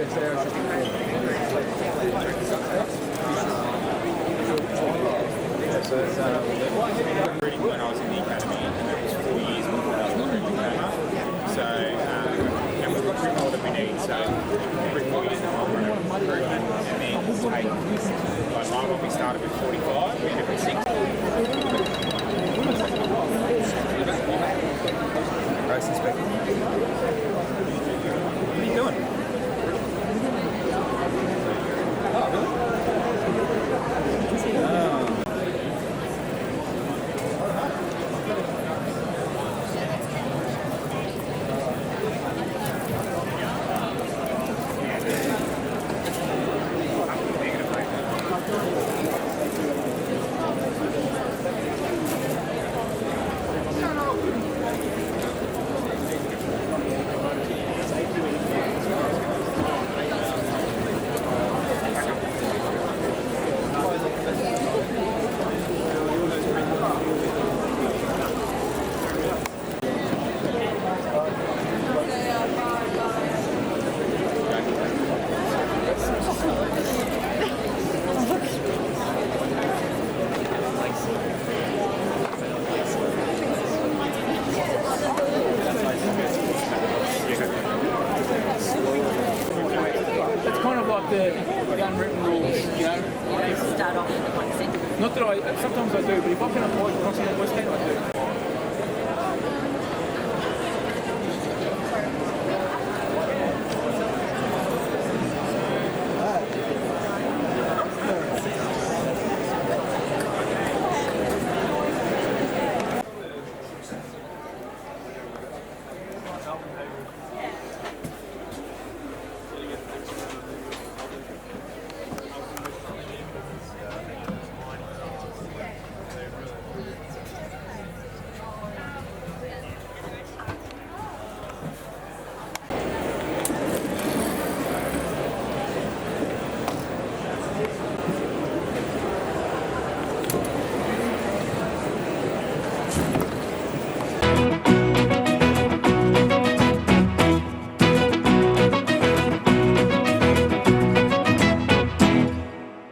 So it's reading when I was in the academy, and that was 4 years before I was in the academy. So, and we've got print more that we need, so every 4 years we'll run a improvement, and then take, like mine when we started with 45, we ended with 60. Gross inspector. What are you doing? Oh, really? It's kind of like the unwritten rules, you know? Start off with one thing. Not that sometimes I do, but if I can avoid crossing the West End, I do.